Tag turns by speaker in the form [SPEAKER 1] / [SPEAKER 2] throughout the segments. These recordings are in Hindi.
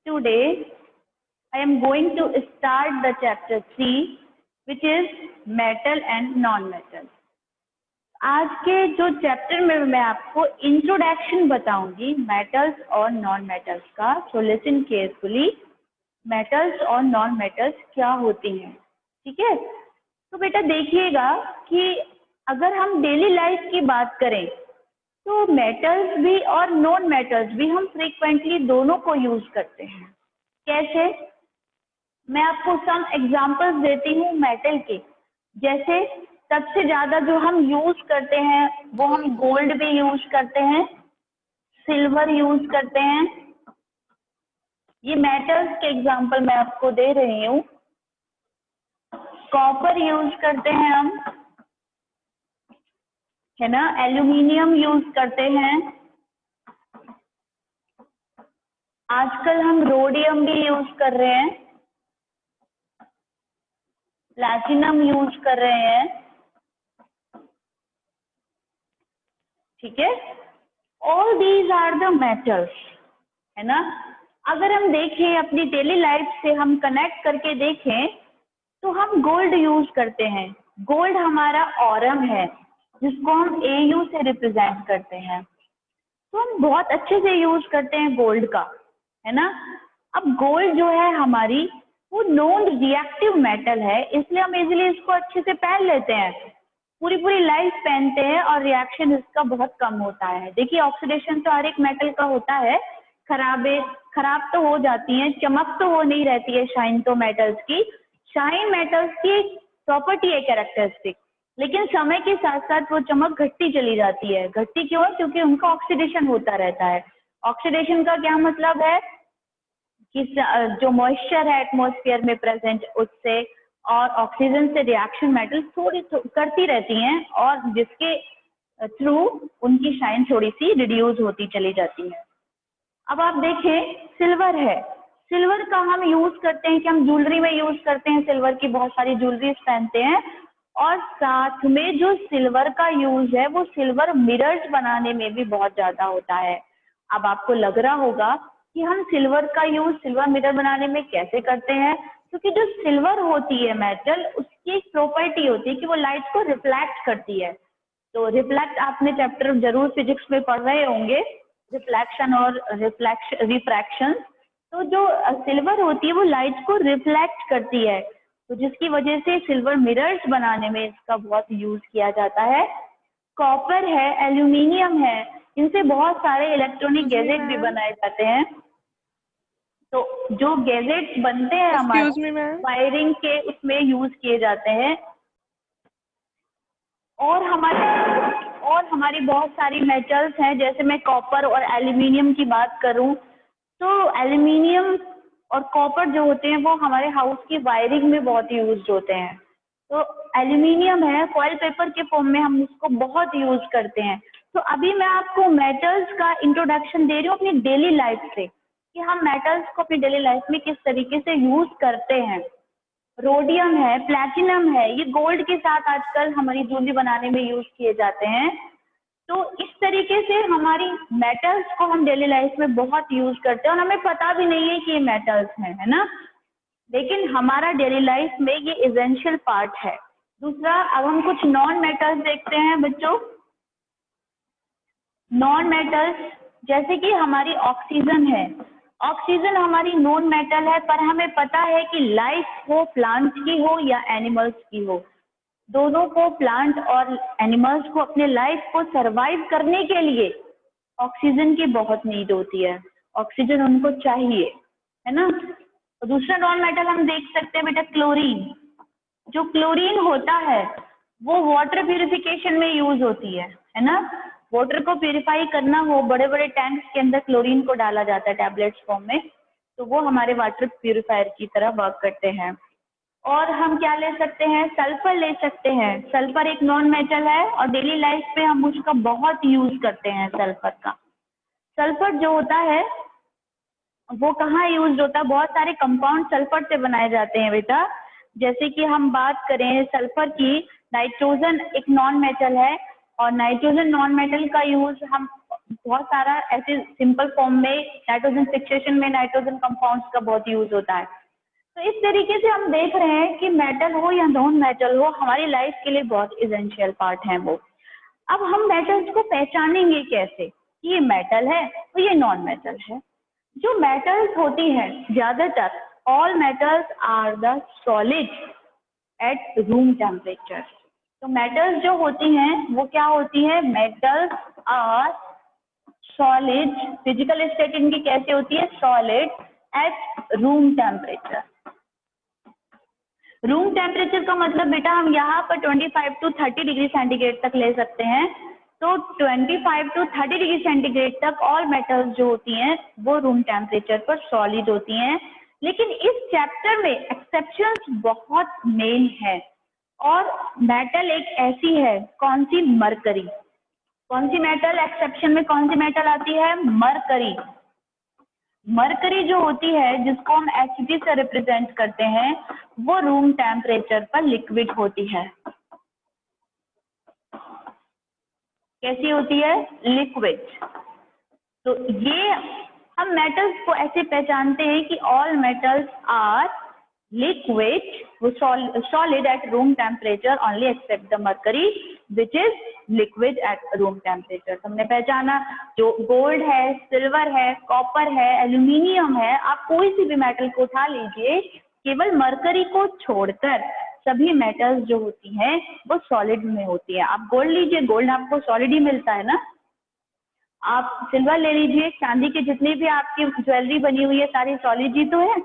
[SPEAKER 1] Today, I am going to start the chapter 3, which is metal and non-metal. आज के जो चैप्टर में मैं आपको इंट्रोडक्शन बताऊंगी मेटल्स और नॉन मेटल्स का. So listen carefully. मेटल्स और नॉन मेटल्स क्या होती हैं, ठीक है. तो बेटा देखिएगा कि अगर हम डेली लाइफ की बात करें तो मेटल्स भी और नॉन मेटल्स भी हम फ्रीक्वेंटली दोनों को यूज करते हैं. कैसे? मैं आपको सम एग्जांपल्स देती हूँ मेटल के. जैसे सबसे ज्यादा जो हम यूज करते हैं वो हम गोल्ड भी यूज करते हैं, सिल्वर यूज करते हैं. ये मेटल्स के एग्जांपल मैं आपको दे रही हूँ. कॉपर यूज करते हैं हम, है ना. एल्यूमिनियम यूज करते हैं. आजकल हम रोडियम भी यूज कर रहे हैं, प्लैटिनम यूज कर रहे हैं, ठीक है. All these are the metals, है ना. अगर हम देखें अपनी डेली लाइफ से हम कनेक्ट करके देखें तो हम गोल्ड यूज करते हैं. गोल्ड हमारा ऑरम है जिसको हम AU से रिप्रेजेंट करते हैं. तो हम बहुत अच्छे से यूज करते हैं गोल्ड का, है ना. अब गोल्ड जो है हमारी वो नॉन रिएक्टिव मेटल है, इसलिए हम इजीली इसको अच्छे से पहन लेते हैं. पूरी लाइफ पहनते हैं और रिएक्शन इसका बहुत कम होता है. देखिए ऑक्सीडेशन तो हर एक मेटल का होता है, खराब तो हो जाती है, चमक तो हो नहीं रहती है. शाइन तो मेटल्स की, शाइन मेटल्स की प्रॉपर्टी है कैरेक्टरिस्टिक, लेकिन समय के साथ साथ वो चमक घटती चली जाती है. घटती क्यों? क्योंकि उनका ऑक्सीडेशन होता रहता है. ऑक्सीडेशन का क्या मतलब है कि जो मॉइस्चर है एटमॉस्फेयर में प्रेजेंट उससे और ऑक्सीजन से रिएक्शन मेटल थोड़ी करती रहती हैं और जिसके थ्रू उनकी शाइन थोड़ी सी रिड्यूस होती चली जाती है. अब आप देखें सिल्वर है. सिल्वर का हम यूज करते हैं कि हम ज्वेलरी में यूज करते हैं. सिल्वर की बहुत सारी ज्वेलरीज पहनते हैं और साथ में जो सिल्वर का यूज है वो सिल्वर मिरर्स बनाने में भी बहुत ज्यादा होता है. अब आपको लग रहा होगा कि हम सिल्वर का यूज सिल्वर मिरर बनाने में कैसे करते हैं, क्योंकि जो सिल्वर होती है मेटल उसकी एक प्रॉपर्टी होती है कि वो लाइट को रिफ्लेक्ट करती है. तो रिफ्लेक्ट आपने चैप्टर जरूर फिजिक्स में पढ़ रहे होंगे, रिफ्लेक्शन और रिफ्रैक्शन. तो जो सिल्वर होती है वो लाइट को रिफ्लेक्ट करती है, तो जिसकी वजह से सिल्वर मिरर्स बनाने में इसका बहुत यूज किया जाता है. कॉपर है, एल्यूमिनियम है, इनसे बहुत सारे इलेक्ट्रॉनिक गैजेट भी बनाए जाते हैं. तो जो गैजेट्स बनते हैं हमारे वायरिंग के उसमें यूज किए जाते हैं. और हमारी बहुत सारी मेटल्स हैं. जैसे मैं कॉपर और एल्यूमिनियम की बात करूं तो एल्यूमिनियम और कॉपर जो होते हैं वो हमारे हाउस की वायरिंग में बहुत यूज होते हैं. तो एल्यूमिनियम है, फॉइल पेपर के फॉर्म में हम उसको बहुत यूज करते हैं. तो अभी मैं आपको मेटल्स का इंट्रोडक्शन दे रही हूँ अपनी डेली लाइफ से कि हम मेटल्स को अपनी डेली लाइफ में किस तरीके से यूज करते हैं. रोडियम है, प्लैटिनम है, ये गोल्ड के साथ आजकल हमारी ज्वेलरी बनाने में यूज किए जाते हैं. तो इस तरीके से हमारी मेटल्स को हम डेली लाइफ में बहुत यूज करते हैं और हमें पता भी नहीं है कि ये मेटल्स हैं, है ना. लेकिन हमारा डेली लाइफ में ये एसेंशियल पार्ट है. दूसरा, अब हम कुछ नॉन मेटल्स देखते हैं बच्चों. नॉन मेटल्स जैसे कि हमारी ऑक्सीजन है. ऑक्सीजन हमारी नॉन मेटल है, पर हमें पता है कि लाइफ हो प्लांट की हो या एनिमल्स की हो, दोनों को, प्लांट और एनिमल्स को अपने लाइफ को सरवाइव करने के लिए ऑक्सीजन की बहुत नीड होती है. ऑक्सीजन उनको चाहिए, है ना. तो दूसरा नॉन मेटल हम देख सकते हैं बेटा क्लोरीन. जो क्लोरीन होता है वो वाटर प्यूरिफिकेशन में यूज होती है ना. वाटर को प्यूरिफाई करना हो, बड़े बड़े टैंक्स के अंदर क्लोरीन को डाला जाता है टैबलेट्स फॉर्म में, तो वो हमारे वाटर प्यूरिफायर की तरह वर्क करते हैं. और हम क्या ले सकते हैं? सल्फर ले सकते हैं. सल्फर एक नॉन मेटल है और डेली लाइफ में हम उसका बहुत यूज करते हैं सल्फर का. सल्फर जो होता है वो कहाँ यूज होता है? बहुत सारे कंपाउंड सल्फर से बनाए जाते हैं बेटा. जैसे कि हम बात करें सल्फर की, नाइट्रोजन एक नॉन मेटल है और नाइट्रोजन नॉन मेटल का यूज हम बहुत सारा ऐसे सिंपल फॉर्म में नाइट्रोजन फिक्सेशन में नाइट्रोजन कंपाउंड्स का बहुत यूज होता है। तो इस तरीके से हम देख रहे हैं कि मेटल हो या नॉन मेटल हो, हमारी लाइफ के लिए बहुत इसेंशियल पार्ट है वो। अब हम मेटल्स को पहचानेंगे कैसे कि ये मेटल है और ये नॉन मेटल है। जो मेटल्स होती हैं ज्यादातर, all metals are the solid at room temperature. तो मेटल्स जो होती हैं वो क्या होती है, metals are solid, physical state इनकी कैसे होती है, solid at room temperature. Room temperature का मतलब बेटा हम यहाँ पर 25 to 30 डिग्री सेंटीग्रेड तक ले सकते हैं। तो 25 to 30 डिग्री सेंटीग्रेड तक ऑल मेटल्स जो होती हैं वो रूम टेम्परेचर पर सॉलिड होती हैं। लेकिन इस चैप्टर में एक्सेप्शंस बहुत मेन है, और मेटल एक ऐसी है, कौन सी, मरकरी। कौन सी मेटल एक्सेप्शन में, कौन सी मेटल आती है, मरकरी। मरकरी जो होती है जिसको हम Hg से रिप्रेजेंट करते हैं, वो रूम टेम्परेचर पर लिक्विड होती है। कैसी होती है, लिक्विड। तो ये हम मेटल्स को ऐसे पहचानते हैं कि ऑल मेटल्स आर लिक्विड, वो solid at room temperature only except the mercury which is liquid at room temperature. हमने पहचाना, जो गोल्ड है, सिल्वर है, कॉपर है, एल्यूमिनियम है, आप कोई सी भी मेटल को उठा लीजिए, केवल मरकरी को छोड़कर सभी मेटल्स जो होती हैं वो सॉलिड में होती है। आप गोल्ड लीजिए, गोल्ड आपको सॉलिड ही मिलता है ना। आप सिल्वर ले लीजिए, चांदी की जितनी भी आपकी ज्वेलरी बनी हुई है सारी सॉलिड ही तो है।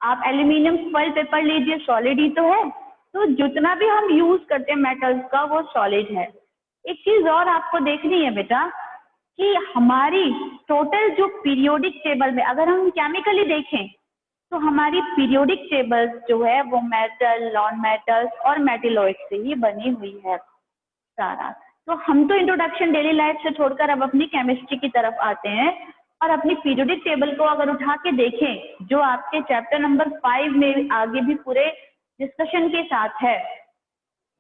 [SPEAKER 1] आप एल्यूमिनियम फॉइल पेपर लीजिए, सॉलिड ही तो है। तो जितना भी हम यूज करते हैं मेटल्स का वो सॉलिड है। एक चीज और आपको देखनी है बेटा कि हमारी टोटल जो पीरियोडिक टेबल में अगर हम केमिकली देखें तो हमारी पीरियोडिक टेबल जो है वो मेटल, नॉन मेटल्स और मेटेलॉइड से ही बनी हुई है सारा। तो हम तो इंट्रोडक्शन डेली लाइफ से छोड़कर अब अपनी केमिस्ट्री की तरफ आते हैं, और अपनी पीरियोडिक टेबल को अगर उठा के देखें जो आपके चैप्टर नंबर 5 में आगे भी पूरे डिस्कशन के साथ है,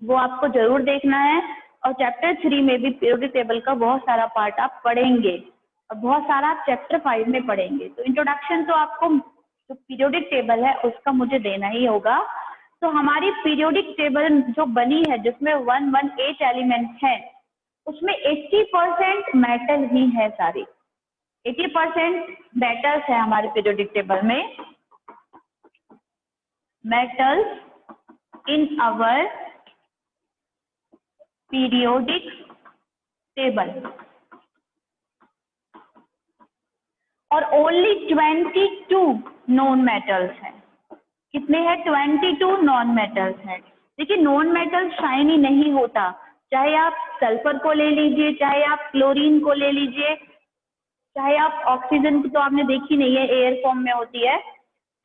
[SPEAKER 1] वो आपको जरूर देखना है। और चैप्टर 3 में भी पीरियोडिक टेबल का बहुत सारा पार्ट आप पढ़ेंगे और बहुत सारा आप चैप्टर 5 में पढ़ेंगे। तो इंट्रोडक्शन तो आपको जो पीरियोडिक टेबल है उसका मुझे देना ही होगा। तो हमारी पीरियोडिक टेबल जो बनी है जिसमें 118 एलिमेंट्स हैं, उसमें 80% मेटल ही है सारी। 80% मेटल्स है हमारे पीरियोडिक टेबल में। Metals in our periodic table, और ओनली 22 नॉन मेटल्स हैं। कितने हैं, 22 नॉन मेटल्स हैं। देखिए नॉन मेटल शाइनी नहीं होता, चाहे आप सल्फर को ले लीजिए, चाहे आप क्लोरीन को ले लीजिए, चाहे आप ऑक्सीजन की तो आपने देखी नहीं है, एयर फॉर्म में होती है।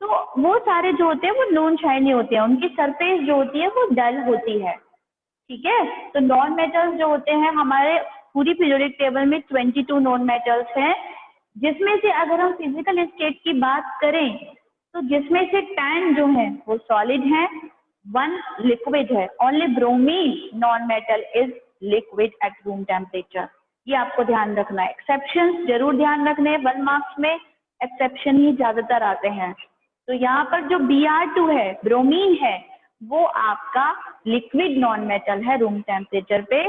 [SPEAKER 1] तो वो सारे जो होते हैं वो नॉन शाइनी होते हैं, उनकी सरफेस जो होती है वो डल होती है। ठीक है, तो नॉन मेटल्स जो होते हैं हमारे पूरी पीरियोडिक टेबल में 22 नॉन मेटल्स हैं, जिसमें से अगर हम फिजिकल स्टेट की बात करें तो जिसमें से 10 जो है वो सॉलिड है, 1 लिक्विड है। Only bromine non metal is liquid at room temperature. ये आपको ध्यान रखना है। एक्सेप्शंस जरूर ध्यान रखने हैं, 1 मार्क्स में एक्सेप्शन ही ज्यादातर आते हैं। तो यहाँ पर जो Br2 है, ब्रोमीन है, वो आपका लिक्विड नॉन मेटल है रूम टेम्परेचर पे।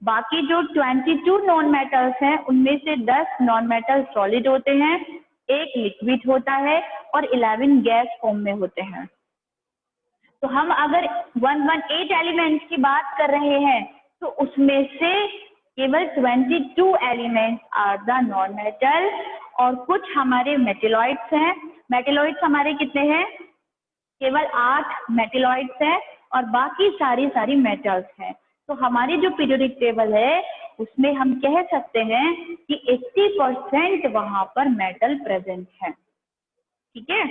[SPEAKER 1] बाकी जो 22 नॉन मेटल्स हैं उनमें से 10 नॉन मेटल सॉलिड होते हैं, 1 लिक्विड होता है और 11 गैस फॉर्म में होते हैं। तो हम अगर 118 एलिमेंट्स की बात कर रहे हैं तो उसमें से केवल 22 elements are the non metal, और कुछ हमारे मेटेलॉइड्स हैं। मेटेलॉइड्स हमारे कितने हैं, केवल 8 मेटेलॉइड्स हैं और बाकी सारी मेटल्स हैं। तो हमारी जो पीरियोडिक टेबल है उसमें हम कह सकते हैं कि 80% वहां पर मेटल प्रेजेंट है। ठीक है,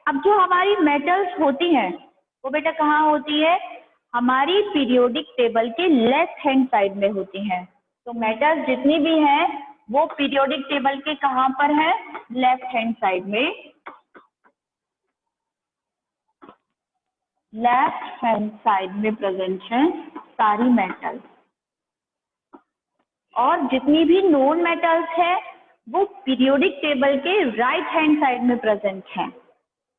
[SPEAKER 1] अब जो हमारी मेटल्स होती हैं वो बेटा कहाँ होती है, हमारी पीरियोडिक टेबल के लेफ्ट हैंड साइड में होती हैं। तो मेटल्स जितनी भी हैं वो पीरियोडिक टेबल के कहाँ पर है, लेफ्ट हैंड साइड में। लेफ्ट हैंड साइड में प्रेजेंट है सारी मेटल। और जितनी भी नॉन मेटल्स है वो पीरियोडिक टेबल के राइट हैंड साइड में प्रेजेंट हैं।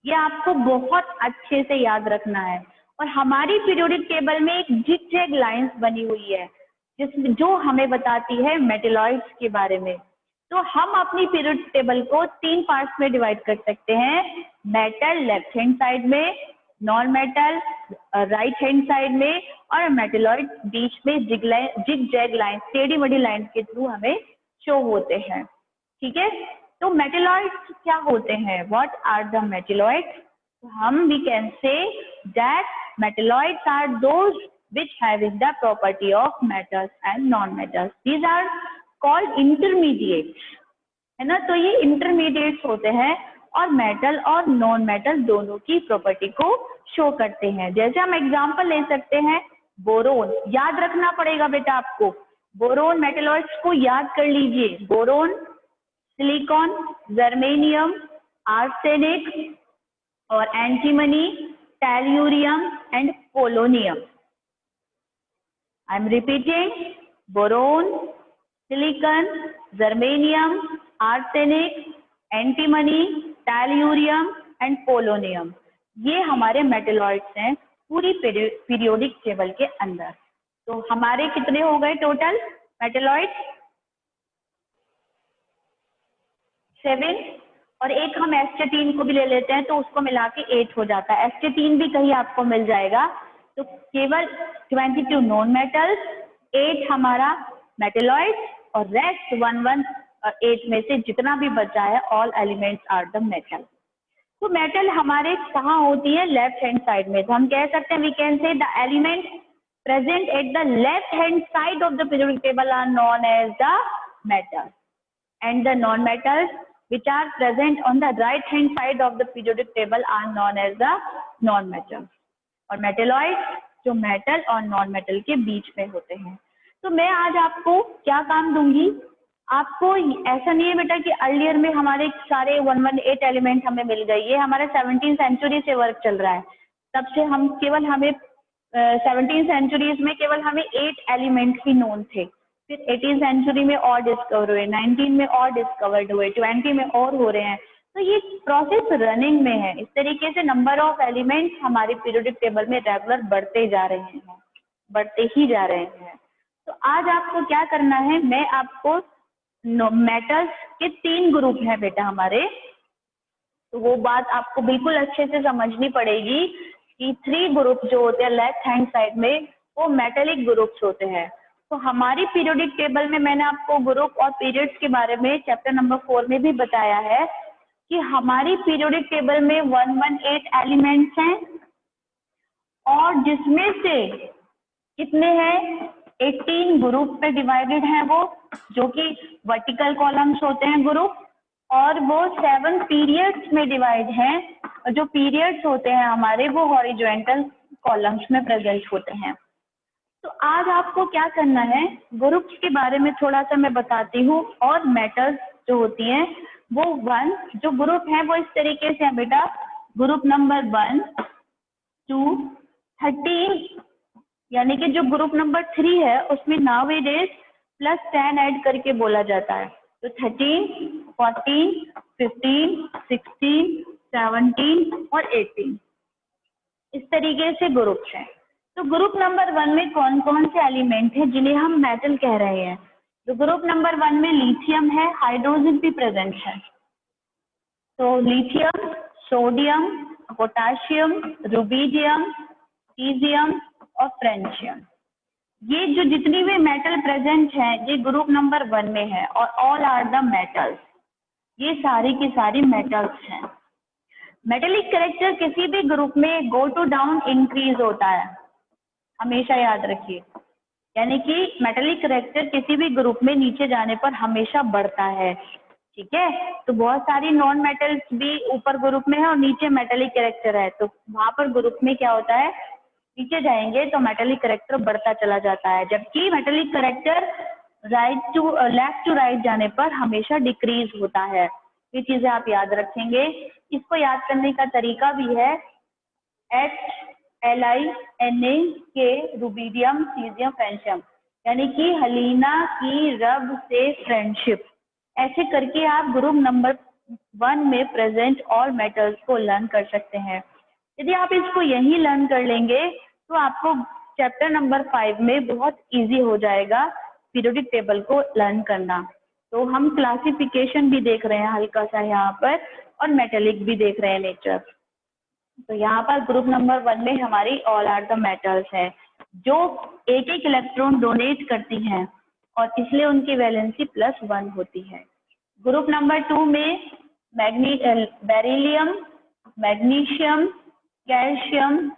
[SPEAKER 1] ये आपको बहुत अच्छे से याद रखना है। और हमारी पीरियोडिक टेबल में एक जिग-जैग लाइंस बनी हुई है जिसमें जो हमें बताती है मेटलॉइड्स के बारे में। तो हम अपनी पीरियोडिक टेबल को 3 पार्ट्स में डिवाइड कर सकते हैं, मेटल लेफ्ट हैंड साइड में, non metal right hand side में, और मेटलॉइड बीच में जिग जैग लाइन टेढ़ी मेढ़ी लाइन के थ्रू हमें शो होते हैं। ठीक है, तो मेटलॉइड्स क्या होते हैं? What are the metalloids? हम we can say that metalloids are those which having the property of metals and non-metals. These are called intermediates, है ना। तो ये intermediates होते हैं और मेटल और नॉन मेटल दोनों की प्रॉपर्टी को शो करते हैं। जैसे हम एग्जांपल ले सकते हैं, बोरोन, याद रखना पड़ेगा बेटा आपको। बोरोन मेटलॉइड्स को याद कर लीजिए, बोरोन, सिलिकॉन, जर्मेनियम, आर्सेनिक और antimony, tellurium and polonium. I am repeating, boron, silicon, germanium, arsenic, antimony, tellurium and polonium. ये हमारे मेटलॉइड्स हैं पूरी पीरियोडिक टेबल के अंदर। तो हमारे कितने हो गए टोटल मेटलॉइड्स? 7। और एक हम एस्टेटीन को भी ले लेते हैं तो उसको मिला के 8 हो जाता है। एस्टेटीन भी कहीं आपको मिल जाएगा। तो केवल 22 नॉन मेटल्स, 8 हमारा मेटलॉइड्स और रेस्ट 8 में से जितना भी बचा है all elements are the metal. तो मेटल हमारे कहाँ होती है? लेफ्ट हैंड साइड में। तो हम कह सकते हैं we can say the element present at the left hand side of the periodic table are known as the metal and the non metals which are present on the right hand side of the periodic table are known as the non metals। और मेटलॉइड्स जो मेटल और नॉन मेटल के बीच में होते हैं। तो मैं आज आपको क्या काम दूंगी, आपको ऐसा नहीं है बेटा कि अर्लियर में हमारे सारे 118 एलिमेंट हमें मिल गए, ये हमारे 17th सेंचुरी से वर्क चल रहा है। तब से हमें 17th सेंचुरीज में केवल हमें 8 एलिमेंट ही नोन थे। फिर 18th सेंचुरी में और डिस्कवर हुए, 19 में और डिस्कवर्ड हुए, 20 में और हो रहे हैं। तो ये प्रोसेस रनिंग में है। इस तरीके से नंबर ऑफ एलिमेंट्स हमारे पीरियोडिक टेबल में रेगुलर बढ़ते जा रहे हैं, बढ़ते ही जा रहे हैं। तो आज आपको क्या करना है, मैं आपको मेटल्स के 3 ग्रुप हैं बेटा हमारे, तो वो बात आपको बिल्कुल अच्छे से समझनी पड़ेगी कि 3 ग्रुप जो होते हैं लेफ्ट हैंड साइड में वो मेटेलिक ग्रुप्स होते हैं। तो हमारी पीरियोडिक टेबल में मैंने आपको ग्रुप और पीरियड्स के बारे में चैप्टर नंबर 4 में भी बताया है कि हमारी पीरियोडिक टेबल में 118 एलिमेंट्स हैं और जिसमें से कितने हैं, 18 ग्रुप पे डिवाइडेड हैं वो, जो कि वर्टिकल कॉलम्स होते हैं ग्रुप, और वो 7 पीरियड्स में डिवाइड हैं और जो पीरियड्स होते हैं हमारे वो हॉरिजॉन्टल कॉलम्स में प्रेजेंट होते हैं। तो आज आपको क्या करना है, ग्रुप्स के बारे में थोड़ा सा मैं बताती हूँ और मेटल्स जो होती हैं वो 1 जो ग्रुप है वो इस तरीके से है बेटा, ग्रुप नंबर 1 2 13, यानी कि जो ग्रुप नंबर 3 है उसमें नाउअडेज +10 ऐड करके बोला जाता है। तो 13, 14, 15, 16, 17 और 18 इस तरीके से ग्रुप्स हैं। तो ग्रुप नंबर 1 में कौन कौन से एलिमेंट हैं जिन्हें हम मेटल कह रहे हैं? तो ग्रुप नंबर 1 में लिथियम है, हाइड्रोजन भी प्रेजेंट है। तो lithium, sodium, potassium, rubidium, caesium और फ्रेंशियम, ये जो जितनी भी मेटल प्रेजेंट है ये ग्रुप नंबर 1 में है और ऑल आर द मेटल्स, ये सारी की सारी मेटल्स हैं। मेटेलिक कैरेक्टर किसी भी ग्रुप में गो टू डाउन इंक्रीज होता है, हमेशा याद रखिए, यानी कि मेटेलिक कैरेक्टर किसी भी ग्रुप में नीचे जाने पर हमेशा बढ़ता है। ठीक है, तो बहुत सारी नॉन मेटल्स भी ऊपर ग्रुप में है और नीचे मेटेलिक कैरेक्टर है, तो वहां पर ग्रुप में क्या होता है, नीचे जाएंगे तो मेटेलिक कैरेक्टर बढ़ता चला जाता है, जबकि metallic character left to right जाने पर हमेशा डिक्रीज होता है। ये चीजें आप याद रखेंगे। इसको याद करने का तरीका भी है HLI, Na, K, rubidium, caesium, francium, यानी कि हलीना की रब से फ्रेंडशिप। ऐसे करके आप ग्रुप नंबर 1 में प्रेजेंट ऑल मेटल्स को लर्न कर सकते हैं। यदि आप इसको यही लर्न कर लेंगे तो आपको चैप्टर नंबर 5 में बहुत इजी हो जाएगा पीरियोडिक टेबल को लर्न करना। तो हम क्लासिफिकेशन भी देख रहे हैं हल्का सा यहाँ पर, और मेटेलिक भी देख रहे हैं नेचर। तो यहाँ पर ग्रुप नंबर 1 में हमारी ऑल आर द मेटल्स है जो एक एक इलेक्ट्रॉन डोनेट करती हैं और इसलिए उनकी वैलेंसी +1 होती है। ग्रुप नंबर 2 में बेरिलियम, मैग्नीशियम, कैल्शियम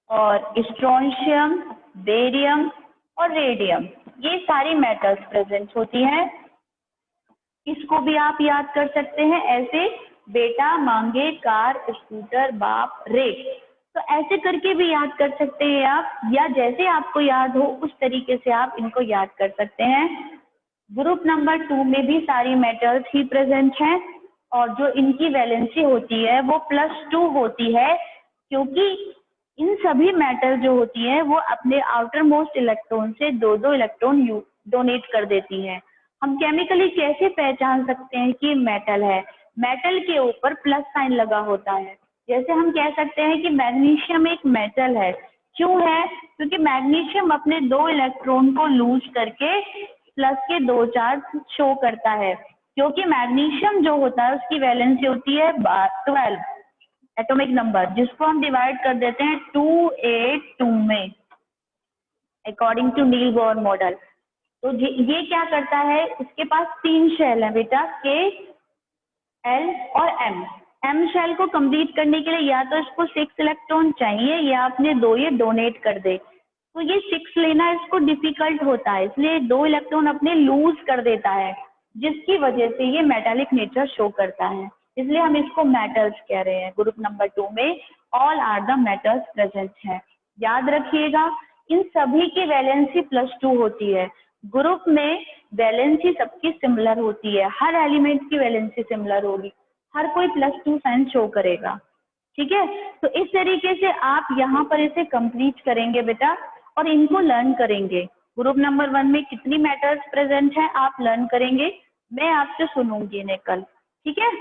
[SPEAKER 1] और स्ट्रोंशियम, बेरियम और रेडियम, ये सारी मेटल्स प्रेजेंट होती हैं। इसको भी आप याद कर सकते हैं ऐसे, बेटा मांगे कार स्कूटर बाप रे। तो ऐसे करके भी याद कर सकते हैं आप, या जैसे आपको याद हो उस तरीके से आप इनको याद कर सकते हैं। ग्रुप नंबर 2 में भी सारी मेटल्स ही प्रेजेंट हैं और जो इनकी वैलेंसी होती है वो +2 होती है, क्योंकि इन सभी मेटल जो होती है वो अपने आउटर मोस्ट इलेक्ट्रॉन से 2-2 इलेक्ट्रॉन डोनेट कर देती हैं। हम केमिकली कैसे पहचान सकते हैं कि मेटल है? मेटल के ऊपर प्लस साइन लगा होता है। जैसे हम कह सकते हैं कि मैग्नीशियम एक मेटल है। क्यों है? क्योंकि मैग्नीशियम अपने 2 इलेक्ट्रॉन को लूज करके प्लस के 2 चार्ज शो करता है। क्योंकि मैग्नीशियम जो होता है उसकी वैलेंसी होती है 12 एटॉमिक नंबर, जिसको हम डिवाइड कर देते हैं 282 में according to Niels Bohr model. तो ये क्या करता है, इसके पास 3 शेल है बेटा, के, एल और एम। एम शेल को कंप्लीट करने के लिए या तो इसको 6 इलेक्ट्रॉन चाहिए या अपने 2 ये डोनेट कर दे। तो ये 6 लेना इसको डिफिकल्ट होता है, इसलिए 2 इलेक्ट्रॉन अपने लूज कर देता है, जिसकी वजह से ये मेटालिक नेचर शो करता है। इसलिए हम इसको मेटल्स कह रहे हैं। ग्रुप नंबर 2 में all are the metals present हैं। याद रखिएगा इन सभी की वैलेंसी +2 होती है। ग्रुप में वैलेंसी सबकी सिमिलर होती है, हर एलिमेंट की वैलेंसी सिमिलर होगी, हर कोई +2 साइन शो करेगा। ठीक है, तो इस तरीके से आप यहाँ पर इसे कंप्लीट करेंगे बेटा और इनको लर्न करेंगे। ग्रुप नंबर 1 में कितनी मेटल्स प्रेजेंट है आप लर्न करेंगे, मैं आपसे सुनूंगी इन्हें कल। ठीक है।